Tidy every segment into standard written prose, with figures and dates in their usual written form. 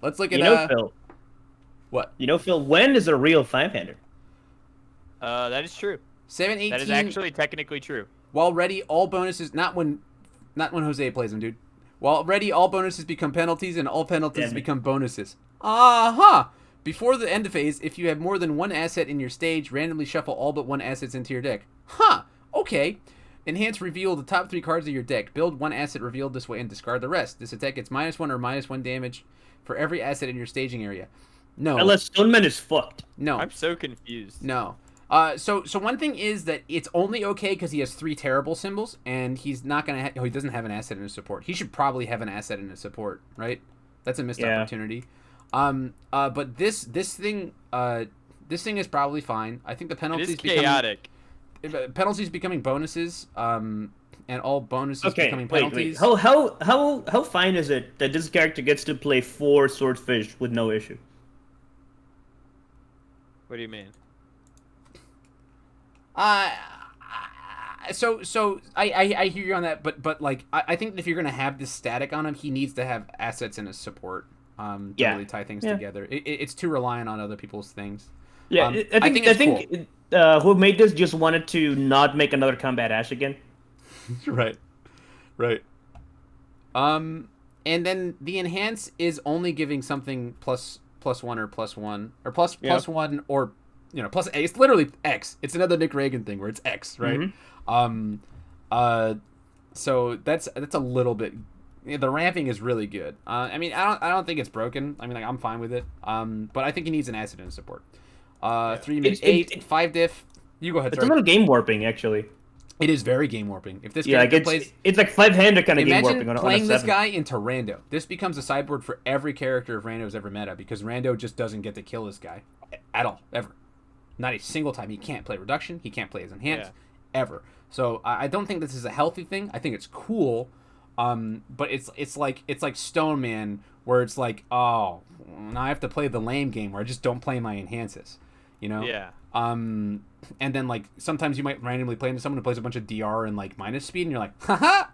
Let's look at Phil. what? Phil, when is a real 5-hander? That is true. 7-18. That is actually technically true. While ready, all bonuses not when Jose plays them, dude. While ready, all bonuses become penalties, and all penalties become bonuses. Before the end of phase, if you have more than one asset in your stage, randomly shuffle all but one assets into your deck. Okay. Enhance reveal the top 3 cards of your deck. Build one asset revealed this way and discard the rest. This attack gets -1 or -1 damage for every asset in your staging area. No. Unless Stoneman is fucked. No. I'm so confused. No. So one thing is that it's only okay because he has 3 terrible symbols, and he's not gonna. He doesn't have an asset in his support. He should probably have an asset in his support, right? That's a missed opportunity. But this thing is probably fine. I think the penalties. It is chaotic. Penalties becoming bonuses. And all bonuses becoming penalties. Wait. How fine is it that this character gets to play 4 swordfish with no issue? What do you mean? So I hear you on that, but like I think if you're gonna have this static on him, he needs to have assets in his support. To really tie things together. It's too reliant on other people's things. Yeah, I think cool. Who made this just wanted to not make another combat ash again. Right. And then the enhance is only giving something +1 or +1 or +1 or plus A. It's literally X. It's another Nick Ragan thing where it's X, right? Mm-hmm. So that's a little bit. The ramping is really good. I mean, I don't think it's broken. I mean, like, I'm fine with it. But I think he needs an acid in support. 3 minutes 8, 5 diff. You go ahead. It's a little game warping, actually. It is very game warping. If this character plays, it's like 5-hander kind of game warping. Imagine playing this guy into Rando. This becomes a sideboard for every character if Rando's ever meta, because Rando just doesn't get to kill this guy at all, ever. Not a single time. He can't play reduction. He can't play his enhance, ever. So I don't think this is a healthy thing. I think it's cool, but it's like Stone Man, where it's like, oh, now I have to play the lame game where I just don't play my enhances, Yeah. And then like sometimes you might randomly play into someone who plays a bunch of DR and like minus speed, and you're like, haha,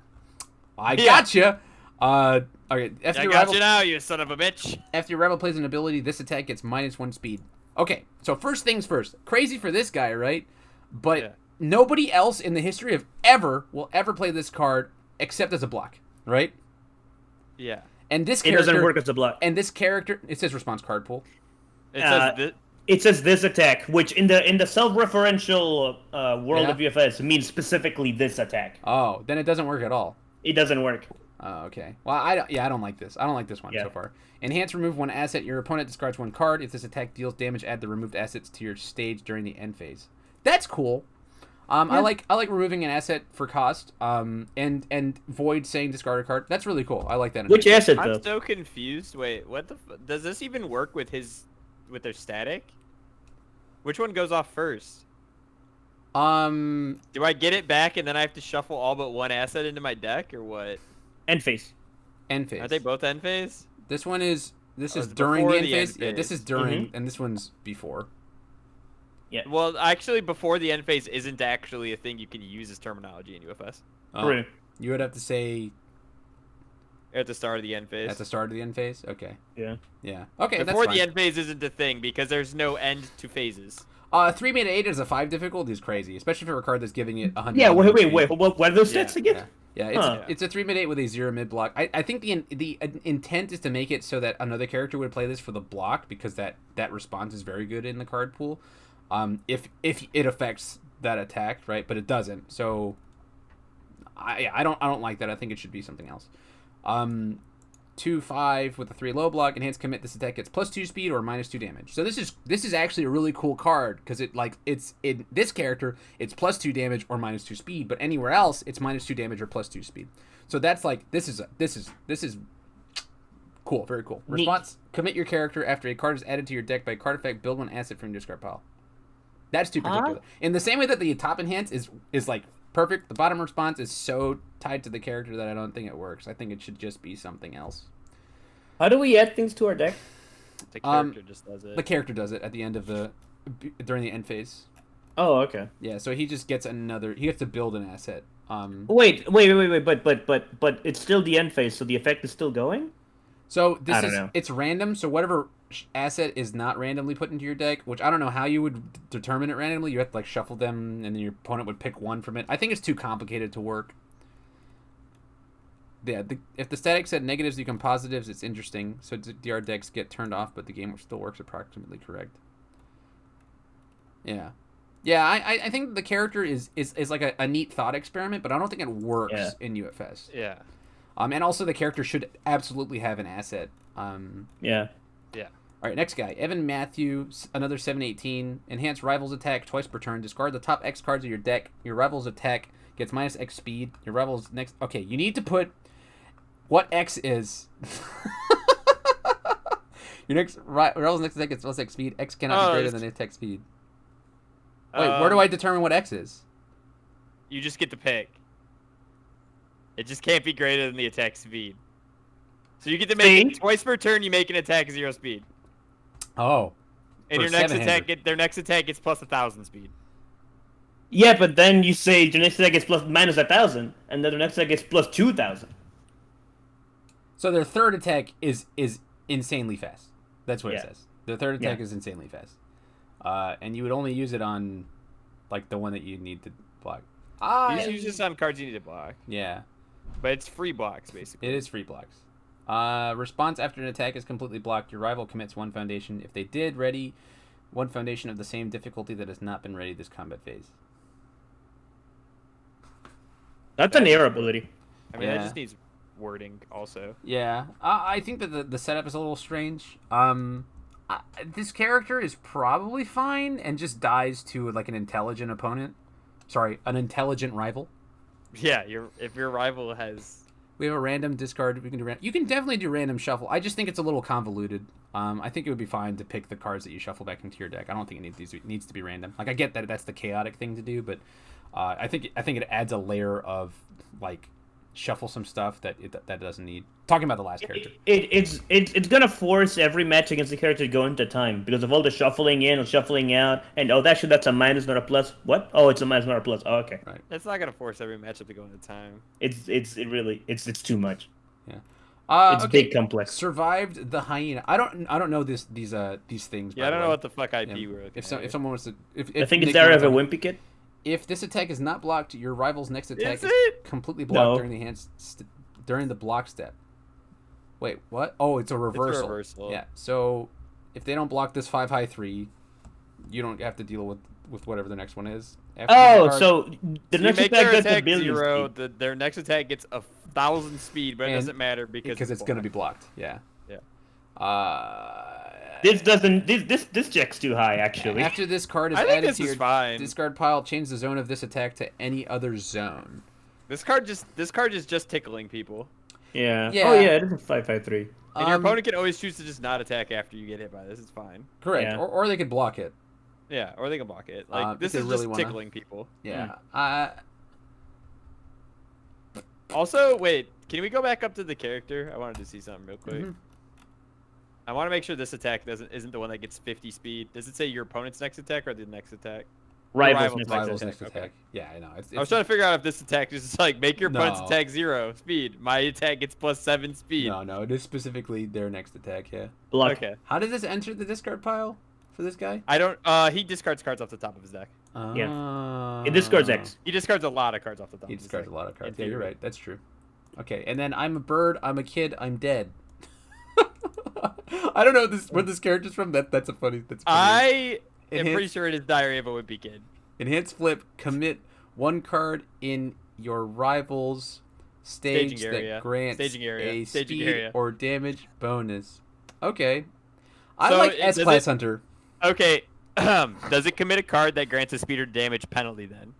I gotcha. Okay, I got you now, you son of a bitch. After your rebel plays an ability, this attack gets -1 speed. Okay, so first things first. Crazy for this guy, right? But nobody else in the history of will ever play this card except as a block, right? Yeah. And this character, it doesn't work as a block. And this character, it says response card pool. It says this attack, which in the self-referential world of UFS means specifically this attack. Oh, then it doesn't work at all. It doesn't work. Oh, okay. Well, I don't like this. I don't like this one so far. Enhance, remove 1 asset. Your opponent discards 1 card. If this attack deals damage, add the removed assets to your stage during the end phase. That's cool. I like removing an asset for cost. And Void saying discard a card. That's really cool. I like that. Which asset though? I'm so confused. Wait, what the? Does this even work with their static? Which one goes off first? Do I get it back and then I have to shuffle all but 1 asset into my deck, or what? End phase. End phase. Are they both end phase? This one is. This is during the end phase. Yeah, this is during, and this one's before. Yeah. Well, actually, before the end phase isn't actually a thing you can use as terminology in UFS. Oh, you would have to say. At the start of the end phase. At the start of the end phase? Okay. Yeah. Yeah. Okay, Before the end phase isn't a thing because there's no end to phases. 3 mana 8 is a 5 difficulty is crazy, especially for a card that's giving it 100. Yeah, wait. What are those stats again? Yeah, it's a 3 mana 8 with a 0 mid block. I think the intent is to make it so that another character would play this for the block, because that response is very good in the card pool. If it affects that attack, right? But it doesn't. So I don't like that. I think it should be something else. 2/5 with a 3 low block. Enhanced commit. This attack gets +2 speed or -2 damage. So this is actually a really cool card, because it's in this character it's +2 damage or -2 speed, but anywhere else it's -2 damage or +2 speed. So that's like this is cool, very cool. Response: commit your character after a card is added to your deck by card effect. Build 1 asset from your discard pile. That's too particular. In the same way that the top enhance is like perfect, the bottom response is so tied to the character that I don't think it works. I think it should just be something else. How do we add things to our deck? The character just does it. The character does it at the end of during the end phase. Oh, okay. Yeah, so he just gets he has to build an asset. Wait, but it's still the end phase, so the effect is still going? So I don't know. it's random. So whatever asset is not randomly put into your deck, which I don't know how you would determine it randomly. You have to like shuffle them, and then your opponent would pick one from it. I think it's too complicated to work. Yeah, if the static said negatives become positives, it's interesting. So DR decks get turned off, but the game still works approximately correct. Yeah. Yeah, I think the character is like a neat thought experiment, but I don't think it works in UFS. Yeah. And also the character should absolutely have an asset. Yeah. Yeah. All right, next guy. Evan Matthew, another 718. Enhance Rival's attack twice per turn. Discard the top X cards of your deck. Your Rival's attack gets minus X speed. Your Rival's next... Okay, you need to put what X is. Your Rival's next attack gets plus X speed. X cannot be greater than attack speed. Wait, where do I determine what X is? You just get to pick. It just can't be greater than the attack speed. So you get to make it twice per turn. You make an attack 0 speed. Oh. And your next attack their next attack gets plus 1,000 speed. Yeah, but then you say your next attack gets minus 1,000, and then the next attack gets plus 2,000. So their third attack is insanely fast. That's what it says. Their third attack is insanely fast. And you would only use it on, like, the one that you need to block. You just use this on cards you need to block. Yeah. But it's free blocks, basically. It is free blocks. Response after an attack is completely blocked. Your rival commits one foundation. If they did, ready one foundation of the same difficulty that has not been ready this combat phase. That's an air ability. I mean, that just needs wording also. Yeah. I think that the setup is a little strange. This character is probably fine and just dies to, like, an intelligent opponent. Sorry, an intelligent rival. Yeah, if your rival has... We have a random discard. We can do you can definitely do random shuffle. I just think it's a little convoluted. I think it would be fine to pick the cards that you shuffle back into your deck. I don't think it needs to be random. Like, I get that that's the chaotic thing to do, but I think it adds a layer of, like, shuffle some stuff that it doesn't need. Talking about the last character, it's gonna force every match against the character to go into time because of all the shuffling in or shuffling out, and that's a minus, not a plus. What? Oh, it's a minus, not a plus. Oh, okay. Right. It's not gonna force every matchup to go into time. It's too much. Yeah. It's big complex. Survived the hyena. I don't know these things. Yeah, I don't know what the fuck IP we're looking at. If someone wants to, I think it's area of a Wimpy Kid. If this attack is not blocked, your rival's next attack is completely blocked during the block step. Wait, what? Oh, it's a reversal. It's a reversal. Yeah. So if they don't block this 5/3, you don't have to deal with whatever the next one is. So the next attack gets a billion 0. Their next attack gets 1,000 speed, but it doesn't matter because it's going to be blocked. Yeah. Yeah. This check's too high, actually. After this card is added to your discard pile, change the zone of this attack to any other zone. This card is just tickling people. Yeah. Oh yeah, it is a 5/3. And your opponent can always choose to just not attack after you get hit by this. It's fine. Correct. Yeah. Or they could block it. Yeah, or they can block it. Like, this is really just tickling people. Yeah. Also, wait, can we go back up to the character? I wanted to see something real quick. Mm-hmm. I want to make sure this attack isn't the one that gets 50 speed. Does it say your opponent's next attack or the next attack? Rival's next attack. Okay. Yeah, I know. I was trying to figure out if this attack is just like make your opponent's attack 0 speed. My attack gets plus 7 speed. No, it is specifically their next attack. Yeah. Block. Okay. How does this enter the discard pile for this guy? I don't. He discards cards off the top of his deck. Yeah. It discards X. He discards a lot of cards off the top. He discards a lot of cards. Yeah, you're right. That's true. Okay, and then I'm a bird. I'm a kid. I'm dead. I don't know where this character's from. That's funny. I am pretty sure it is Diary of a Wimpy Kid. Enhance flip. Commit one card in your rival's stage that grants a speed or damage bonus. Okay. I like S-Class Hunter. Okay. Does it commit a card that grants a speed or damage penalty then?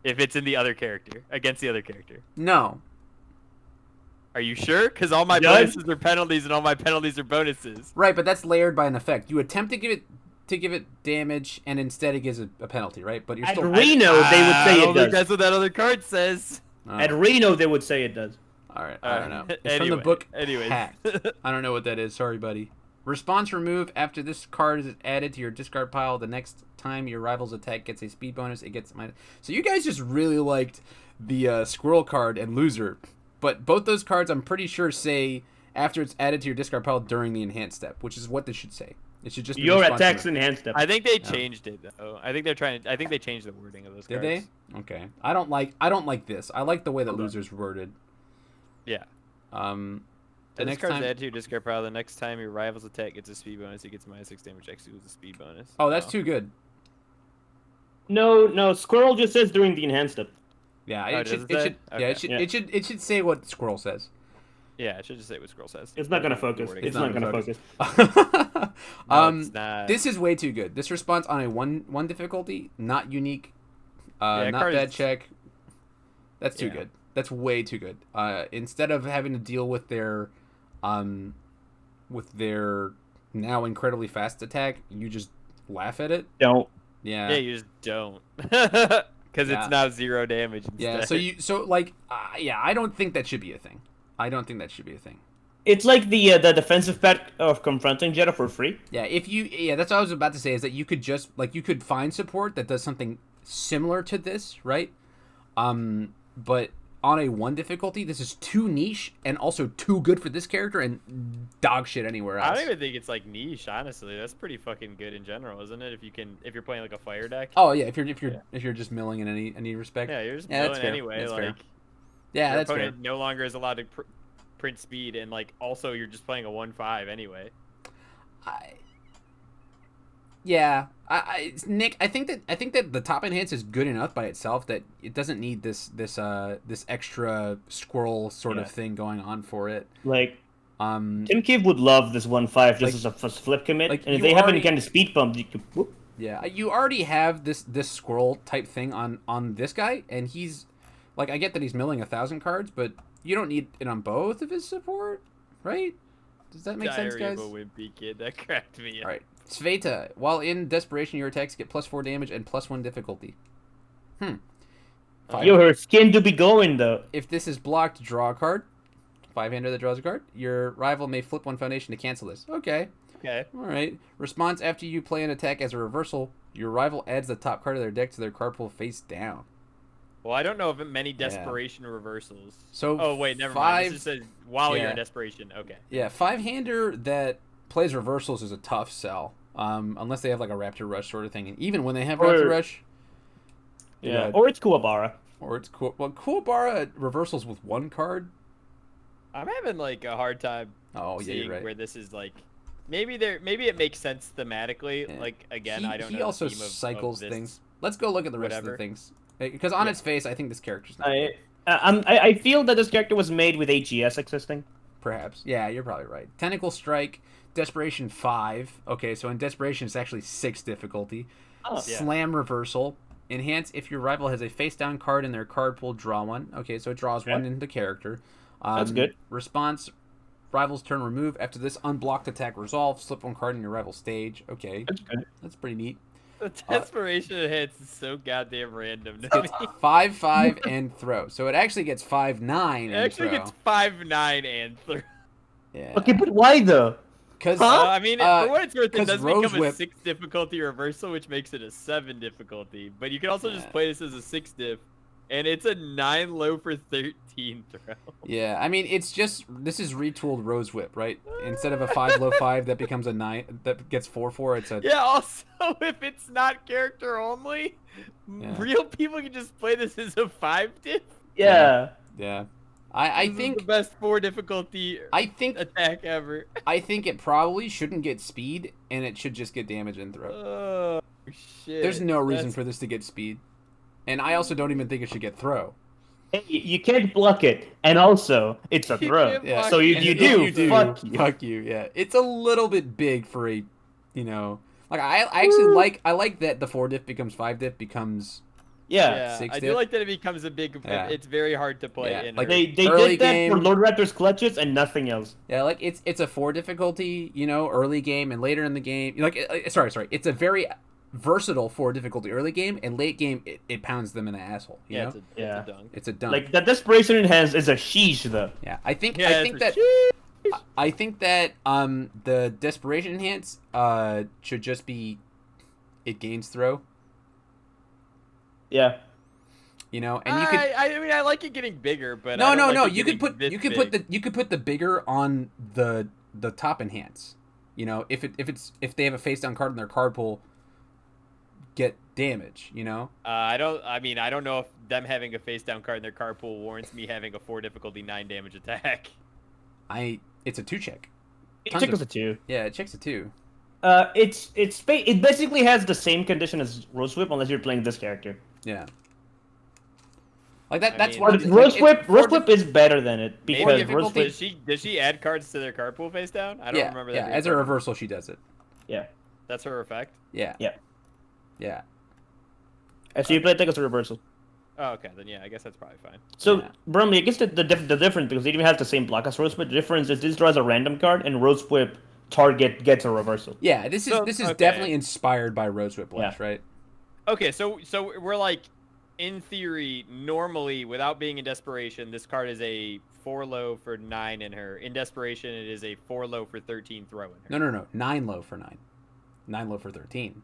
If it's in the other character, against the other character? No. Are you sure? Because all my bonuses are penalties and all my penalties are bonuses. Right, but that's layered by an effect. You attempt to give it damage, and instead it gives a penalty, right? But you're at still... Reno, they would say it does. That's what that other card says. Oh. At Reno, they would say it does. All right, I don't know. It's from the book Hacked. I don't know what that is. Sorry, buddy. Response remove. After this card is added to your discard pile, the next time your rival's attack gets a speed bonus, it gets minus... So you guys just really liked the Squirrel card and Loser. But both those cards, I'm pretty sure, say after it's added to your discard pile during the enhanced step, which is what this should say. It should just be Your responsive. attacks enhanced step. I think they changed it though. I think they changed the wording of those Did cards. they? Okay. I don't like this. I like the way that losers worded. Yeah. The This next card's time. added to your discard pile. The next time your rival's attack gets a speed bonus, it gets -6 damage. Executes a speed bonus. Oh, that's too good. No, Squirrel just says during the enhanced step. Yeah, Oh, it does should. it It say? should. Okay. Yeah, it should say what Squirrel says. Yeah, it should just say what Scroll says. It's not gonna focus. Wording. It's not gonna focus. No, it's not. This is way too good. This response on a one difficulty, not unique, Yeah, not card bad is- check. That's too Yeah. good. That's way too good. Instead of having to deal with their now incredibly fast attack, you just laugh at it. Don't. Yeah. Yeah, you just don't. Because Yeah. it's now 0 damage instead. Yeah. I don't think that should be a thing. I don't think that should be a thing. It's like the defensive pack of confronting Jetta for free. Yeah, that's what I was about to say, is that you could just you could find support that does something similar to this, right? But on a 1 difficulty, this is too niche and also too good for this character and dog shit anywhere else. I don't even think it's like niche, honestly. That's pretty fucking good in general, isn't it? If you're playing like a fire deck. Oh yeah, if you're just milling in any respect. Yeah, you're just Yeah, that's milling fair. anyway. That's like fair. Yeah, your that's fair. opponent no longer is allowed to print speed, and like also you're just playing a 1/5 anyway. Nick, I think that the top enhance is good enough by itself that it doesn't need this extra squirrel sort of thing going on for it. Like Tim Cave would love this 1/5 just as a flip commit, and if they have any kind of speed bump, you could. Whoop. Yeah, you already have this squirrel type thing on this guy, and he's like, I get that he's milling 1,000 cards, but you don't need it on both of his support, right? Does that make sense, Diary guys? of a wimpy kid. That cracked me up. All right. Sveta, while in desperation, your attacks get +4 damage and +1 difficulty. Yo, her skin do be going though. If this is blocked, draw a card. 5-hander that draws a card. Your rival may flip 1 foundation to cancel this. Okay. Okay. All right. Response after you play an attack as a reversal, your rival adds the top card of their deck to their card pool face down. Well, I don't know of many desperation reversals. So oh wait, never mind. This just says while you're Yeah. in desperation. Okay. Yeah, 5-hander that plays reversals is a tough sell. Unless they have like a Raptor Rush sort of thing. And even when they have Raptor Rush, Yeah, or it's Kuwabara. or it's cool. Well, Kuwabara reversals with 1 card. I'm having like a hard time Oh yeah, seeing you're right. where this is like. Maybe it makes sense thematically. Yeah. Like again, he, I don't know. He also the theme of cycles this. things. Let's go look at the rest of the Whatever. things. Because on its face, I think this character's not good. I feel that this character was made with HES existing. Perhaps. Yeah, you're probably right. Tentacle Strike, Desperation 5. Okay, so in Desperation, it's actually 6 difficulty. Oh, yeah. Slam Reversal. Enhance if your rival has a face-down card in their card pool, draw 1. Okay, so it draws 1 into the character. That's good. Response, rival's turn, remove. After this unblocked attack resolves, slip 1 card in your rival's stage. Okay, That's good. that's pretty neat. The desperation hits is so goddamn random to me. It's 5/5 and throw. So it actually gets 5/9 and It actually throw. gets 5/9 and 3. Yeah. Okay, but why though? Because I mean, for what it's worth, it 'cause does Rose become a Whip- 6 difficulty reversal, which makes it a 7 difficulty. But you can also just play this as a 6 diff, and it's a 9 low for 13 throw. Yeah, I mean, it's just, this is retooled Rose Whip, right? Instead of a 5 low 5 that becomes a 9, that gets 4/4, it's a... Yeah, also, if it's not character only, Yeah. real people can just play this as a 5 diff. Yeah. Yeah. I This is think... the best 4 difficulty attack ever. I think it probably shouldn't get speed, and it should just get damage and throw. Oh, shit. There's no reason for this to get speed. And I also don't even think it should get throw. Hey, you can't block it, and also it's a You throw. can't Yeah. block So it. you do. You do. Fuck you. Fuck you, yeah. It's a little bit big for a, you know... Like, I actually like that the 4 diff becomes 5 diff becomes... Yeah. Yeah, 6 I diff. do like that it becomes a big. Yeah. It's very hard to play Yeah, in. like, her. They Early did that game- for Lord Raptor's clutches and nothing else. Yeah, like it's a 4 difficulty, you know, early game, and later in the game, sorry, it's a very versatile 4 difficulty early game, and late game it pounds them in the asshole. You know? It's a dunk. It's a dunk. Like the desperation it has is a sheesh though. Yeah, I think Yeah, that the desperation enhance should just be it gains throw. Yeah. You know, and you could. I mean, I like it getting bigger, but No, I don't no, like no. it You could getting put this you could big. put the bigger on the top enhance. You know, if they have a face down card in their card pool, get damage. You know. I don't know if them having a face down card in their card pool warrants me having a 4 difficulty 9 damage attack. It's a 2-check. It checks a 2. Yeah, it checks a 2. It basically has the same condition as Rose Whip unless you're playing this character. Yeah. Like that. I That's mean, one. But Rose Whip is better than it because Rose Whip. Does she add cards to their card pool face down? I don't remember that. Yeah, as a reversal, she does it. Yeah. That's her effect. Yeah. Yeah. Yeah. So you play it as a reversal. Oh, okay, then yeah, I guess that's probably fine. So, Yeah. Bromley, I guess the difference, because it even has the same block as Rose Whip, the difference is this draws a random card, and Rose Whip target gets a reversal. Yeah, this is okay. definitely inspired by Rose Whiplash, right? Okay, so we're like, in theory, normally, without being in desperation, this card is a 4 low for 9 in her. In desperation, it is a 4 low for 13 throw in her. No. 9 low for 9. 9 low for 13.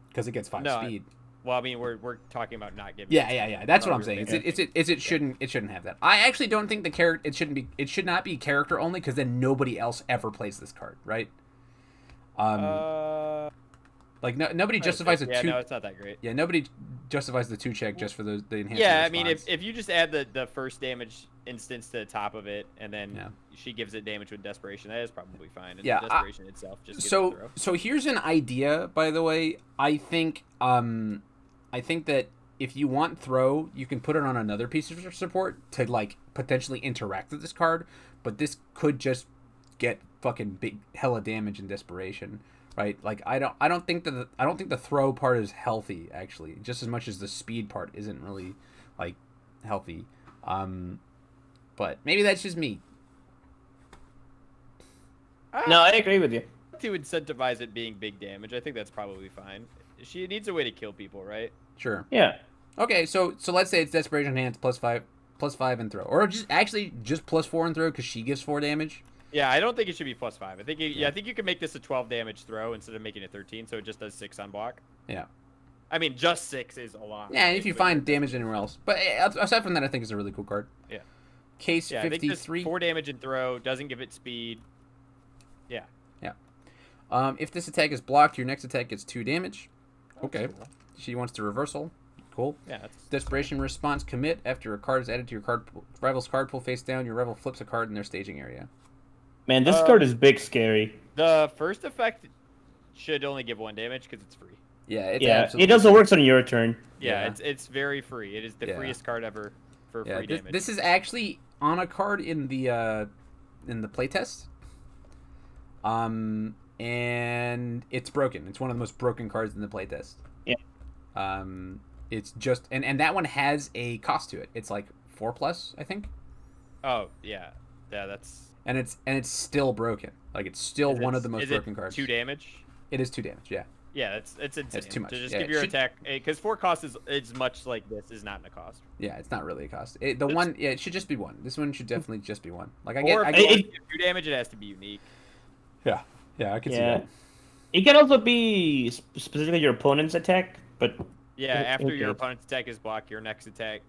Because it gets 5 speed. Well, I mean, we're talking about not giving. Yeah. That's what I'm saying. It shouldn't have that. I actually don't think the character it should not be character only because then nobody else ever plays this card, right? Like nobody justifies a 2. Yeah, no, it's not that great. Yeah, nobody justifies the 2-check just for the enhanced. Yeah, I mean, if you just add the first damage instance to the top of it, and then she gives it damage with desperation, that is probably fine. And the desperation itself just gets a throw. So here's an idea, by the way. I think that if you want throw, you can put it on another piece of support to like potentially interact with this card, but this could just get fucking big hella damage and desperation, right? Like I don't think the throw part is healthy actually, just as much as the speed part isn't really like healthy. But maybe that's just me. No, I agree with you. To incentivize it being big damage, I think that's probably fine. She needs a way to kill people, right? Sure. Yeah. Okay, so let's say it's desperation enhanced +5 and throw, or just +4 and throw because she gives 4 damage. Yeah, I don't think it should be +5. I think I think you can make this a 12 damage throw instead of making it 13, so it just does 6 on block. Yeah. I mean, just 6 is a lot. Yeah, and if you find damage anywhere else, but aside from that, I think it's a really cool card. Yeah. Case I think 53. 4 damage and throw doesn't give it speed. Yeah. Yeah. If this attack is blocked, your next attack gets 2 damage. Okay. Cool. She wants to reversal. Cool. Yeah. That's Desperation response commit. After a card is added to your rival's card pool face down, your rival flips a card in their staging area. Man, this card is big scary. The first effect should only give 1 damage because it's free. Yeah, it's it also works on your turn. Yeah, it's very free. It is the freest card ever for free damage. This is actually on a card in the playtest. And it's broken. It's one of the most broken cards in the playtest. Yeah. It's just and that one has a cost to it. It's like 4+, I think. Oh yeah, that's. And it's still broken. Like it's still one of the most broken cards. 2 damage. It is 2 damage. Yeah. Yeah, it's insane. It's too much. To just Yeah, give your attack, because 4 cost is much like this is not in a cost. Yeah, it's not really a cost. It should just be 1. This one should definitely just be 1. Like I Or get. if you do 2 damage, it has to be unique. Yeah, I can see that. It can also be specifically your opponent's attack, but Yeah, after your opponent's attack is blocked, your next attack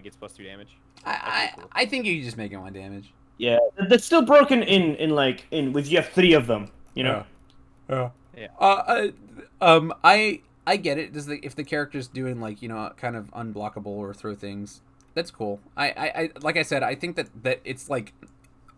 gets +2 damage. I think you just make it 1 damage. yeah, that's still broken in with you have 3 of them. You know. Yeah. I get it. If the character's doing like kind of unblockable or throw things, that's cool. I like I said, I think that it's like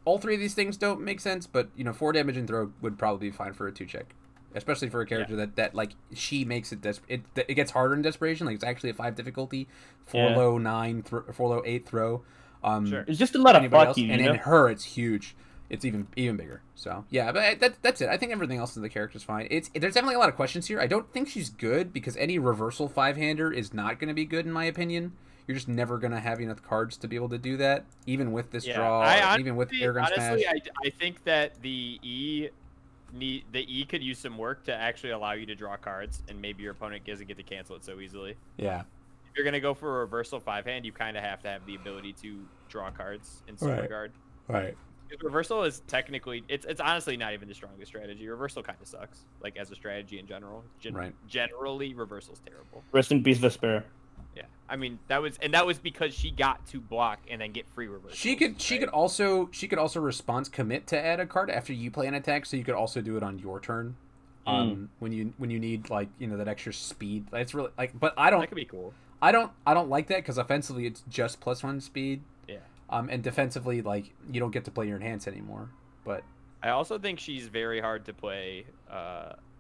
all 3 of these things don't make sense, but 4 damage and throw would probably be fine for a 2-check, especially for a character that like she makes it it gets harder in desperation. Like it's actually a 5 difficulty, 4 low 9, 4 low 8 throw. Sure. It's just a lot of fuck you, and you know? in her it's huge. It's even bigger. So yeah, but that's it. I think everything else in the character's fine. There's definitely a lot of questions here. I don't think she's good because any reversal 5-hander is not going to be good in my opinion. You're just never going to have enough cards to be able to do that, even with this draw, even with Airgun Smash. Honestly, I think that the E could use some work to actually allow you to draw cards, and maybe your opponent doesn't get to cancel it so easily. Yeah. If you're going to go for a reversal 5-hand, you kind of have to have the ability to draw cards in some regard. Right. Reversal is technically it's honestly not even the strongest strategy. Reversal kind of sucks, like as a strategy in general. Generally, reversal's terrible. Rest in peace, Vespera. Yeah, I mean that was because she got to block and then get free reversals. She could also response commit to add a card after you play an attack, so you could also do it on your turn. When you need like that extra speed. It's really like, but I don't. That could be cool. I don't like that because offensively it's just +1 speed. Yeah. And defensively, like, you don't get to play your enhance anymore. But I also think she's very hard to play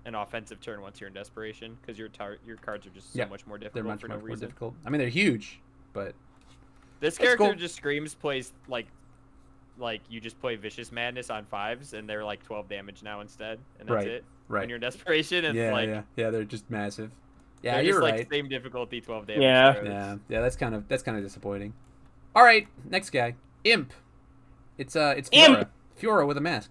an offensive turn once you're in desperation because your cards are just so much more difficult. They're much for no more reason. difficult. I mean, they're huge, but this character just screams plays like you just play Vicious Madness on 5s and they're like 12 damage now instead, and that's it. Right. When you're in desperation, it's they're just massive. Yeah, they're you're just, right. like same difficulty, 12 damage. Yeah. Yeah. That's kind of disappointing. All right, next guy, Imp. It's Fiora. Imp! Fiora with a mask.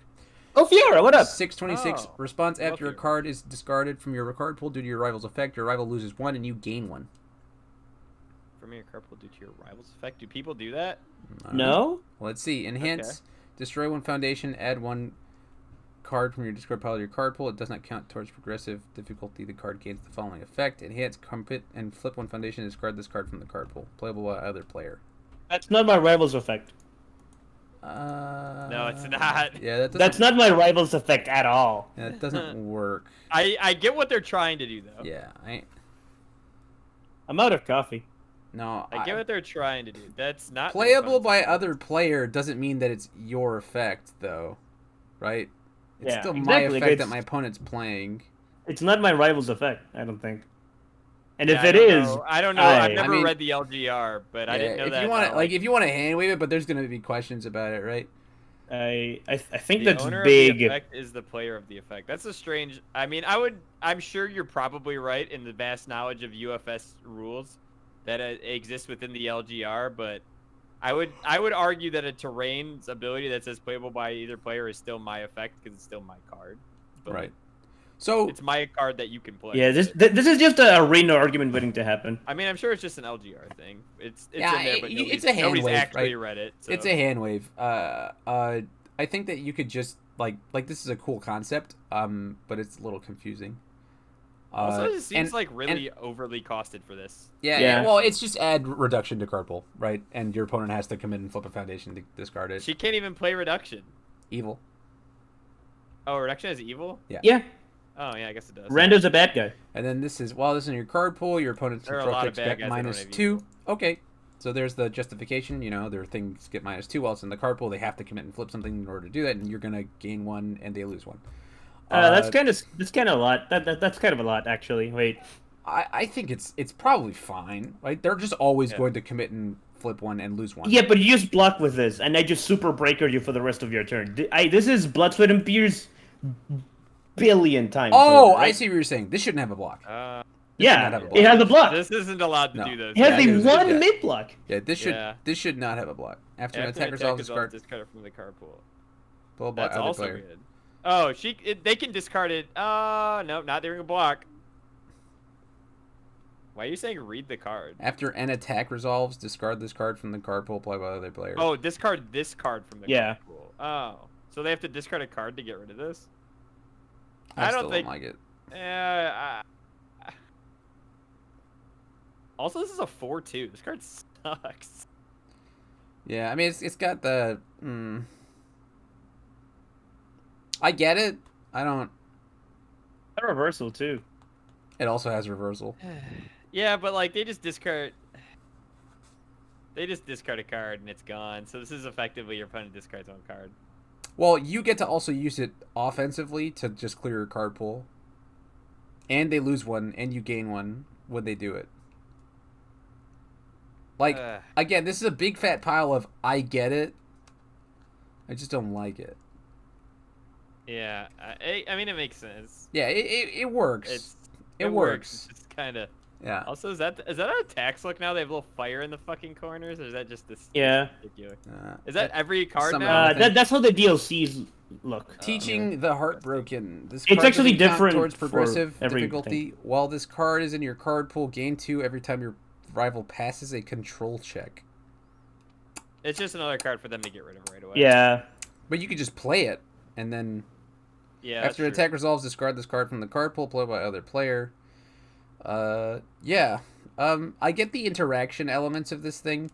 Oh, Fiora, what up? 626 Oh, response after your Fiora. card is discarded from your card pool due to your rival's effect. Your rival loses 1 and you gain 1. From your card pool due to your rival's effect. Do people do that? No? Well, let's see. Enhance. Destroy 1 foundation. Add 1 card from your discard pile to your card pool. It does not count towards progressive difficulty. The card gains the following effect: enhance, compete, and flip 1 foundation. Discard this card from the card pool. Playable by either player. That's not my rival's effect. No, it's not. Yeah, That's not my rival's effect at all. That doesn't work. I get what they're trying to do though. Yeah, I'm out of coffee. no. I get what they're trying to do. That's not Playable by other player doesn't mean that it's your effect, though, right? It's Yeah, still exactly. my effect that my opponent's playing. It's not my rival's effect, I don't think. And Yeah, if it is, I don't know. I've never read the LGR, but I didn't know if that. you want to, if you want to hand wave it, but there's going to be questions about it, right? I think the that's owner big. of the effect is the player of the effect. That's a strange. I mean, I'm sure you're probably right in the vast knowledge of UFS rules that exist within the LGR, but I would argue that a terrain's ability that says playable by either player is still my effect because it's still my card. But Right. So it's my card that you can play. Yeah, this is just a arena argument waiting to happen. I mean, I'm sure it's just an LGR thing. It's Yeah, in there, but it's a hand nobody's wave, actually right? read it. So. it's a hand wave. I think that you could just like this is a cool concept, but it's a little confusing. Also, it seems and- like really overly costed for this. Yeah, well, it's just add reduction to card pool, right? And your opponent has to come in and flip a foundation to discard it. She can't even play reduction. Evil. Oh, reduction is evil? Yeah, Oh, yeah, I guess it does. Rando's a bad guy. And then this is this is in your card pool. Your opponent's There are a control lot of checks bad get guys that don't have -2. evil. Okay, so there's the justification. Their things get -2 while it's in the card pool. They have to commit and flip something in order to do that, and you're gonna gain 1 and they lose 1. That's kind of a lot. That's kind of a lot, actually. Wait. I think it's probably fine. Right? They're just always going to commit and flip 1 and lose 1. Yeah, but you just block with this, and I just super breaker you for the rest of your turn. This is Blood, Sweat, and Tears billion times. Oh, over, right? I see what you're saying. This shouldn't have a block. Uh, Yeah, not have a block. it has a block. this isn't allowed to No. do those. It has Yeah, a one yeah. mid block. Yeah, this should not have a block. After an attack resolves, discard discard it from the card pool. pull by That's other also player. good. Oh, they can discard it. No, not during a block. Why are you saying read the card? After an attack resolves, discard this card from the card pool, play by other player. Oh, discard this card from the Yeah. card pool. Oh, so they have to discard a card to get rid of this? I I don't still think- don't like it. Yeah. Also, this is a 4/2. This card sucks. Yeah, I mean it's got the. I get it. I don't. A reversal too. It also has reversal. Yeah, but like they just discard. They just discard a card and it's gone. So this is effectively your opponent discards one card. Well, you get to also use it offensively to just clear your card pool. And they lose 1, and you gain 1 when they do it. Like, again, this is a big fat pile of I get it. I just don't like it. Yeah, I mean it makes sense. Yeah, it works. It works. It's kind of. Yeah. Also, is that an attack look now? They have a little fire in the fucking corners, or is that just this? Yeah. Ridiculous? Is that every card Some now? other thing. That's how the DLCs look. Teaching the Heartbroken. This It's card actually doesn't count different towards for progressive everything. difficulty. While this card is in your card pool, gain 2 every time your rival passes a control check. It's just another card for them to get rid of right away. Yeah. But you could just play it, and then Yeah. after attack resolves, discard this card from the card pool, play by other player. Yeah. I get the interaction elements of this thing.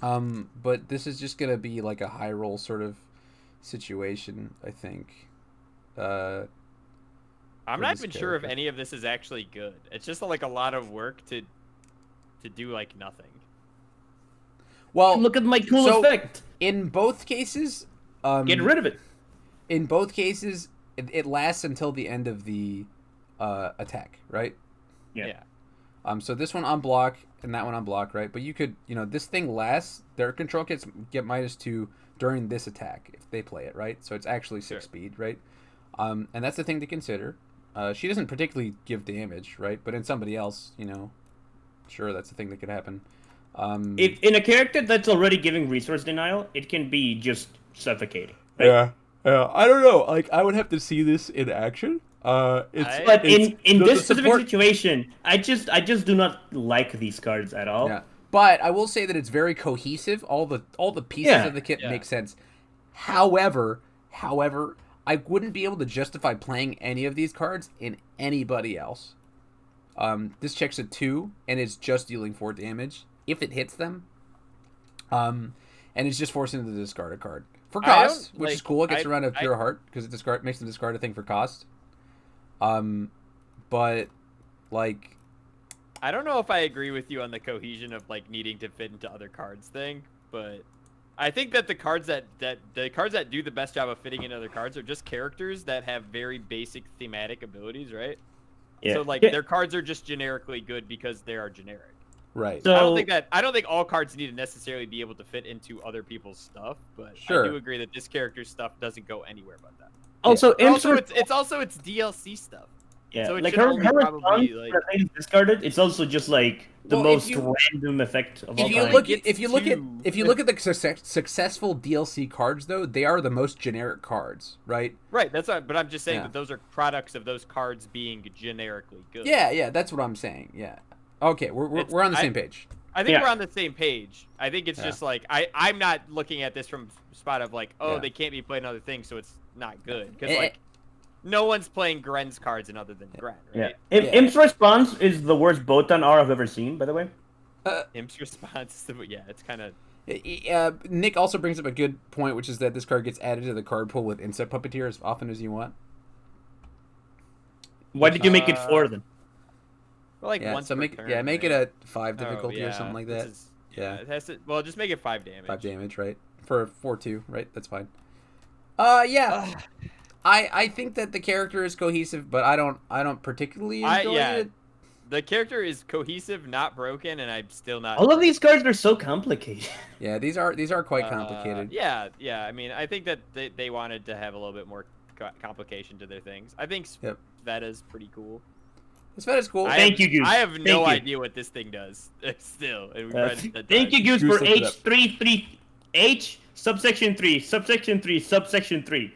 But this is just gonna be like a high roll sort of situation, I think. I'm not even sure if any of this is actually good. It's just like a lot of work to do like nothing. Well, look at my cool effect. In both cases, get rid of it. In both cases, it lasts until the end of the attack, right? Yeah. So this one on block and that one on block, right? But you could, this thing lasts. Their control kits get -2 during this attack if they play it, right? So it's actually 6 speed, right? And that's the thing to consider. She doesn't particularly give damage, right? But in somebody else, sure, that's the thing that could happen. If in a character that's already giving resource denial, it can be just suffocating. Right? Yeah. I don't know. Like, I would have to see this in action. But in this specific situation, I just do not like these cards at all. Yeah. But I will say that it's very cohesive. All the pieces of the kit make sense. However, I wouldn't be able to justify playing any of these cards in anybody else. This checks a 2 and it's just dealing 4 damage if it hits them. And it's just forcing them to discard a card for cost, which is cool. It gets around a pure heart because it makes them discard a thing for cost. But like, I don't know if I agree with you on the cohesion of like needing to fit into other cards thing, but I think that the cards that do the best job of fitting into other cards are just characters that have very basic thematic abilities, right? Yeah. So like their cards are just generically good because they are generic. Right. So I don't think all cards need to necessarily be able to fit into other people's stuff, but I do agree that this character's stuff doesn't go anywhere but that. Also, it's also its DLC stuff. Yeah, so it like should only probably like discarded. It's also just like the most random effect of all time. If you look at the successful DLC cards, though, they are the most generic cards, right? Right. That's what, but I'm just saying that those are products of those cards being generically good. Yeah. That's what I'm saying. Yeah. Okay, we're on the same page. I think we're on the same page. I think it's just like I'm not looking at this from a spot of like, they can't be playing other things, so it's not good because like no one's playing Gren's cards in other than Gren, right? Yeah. Imp's response is the worst Botan R I've ever seen, by the way. Imp's response, it's kind of. Nick also brings up a good point, which is that this card gets added to the card pool with Insect Puppeteer as often as you want. Why did you make it 4 then? Well, like once per turn, make it a 5 difficulty or something like that. It has to. Well, just make it 5 damage. 5 damage, right? For 4/2, right? That's fine. I think that the character is cohesive, but I don't particularly enjoy it. The character is cohesive, not broken, and I'm still not. All of these cards are so complicated. Yeah, these are quite complicated. Yeah. I mean, I think that they wanted to have a little bit more complication to their things. I think Sveta's pretty cool. Sveta's cool. Thank you, Goose. I have no idea what this thing does. Still, thank you, Goose, for H33H subsection 3 subsection 3 subsection 3.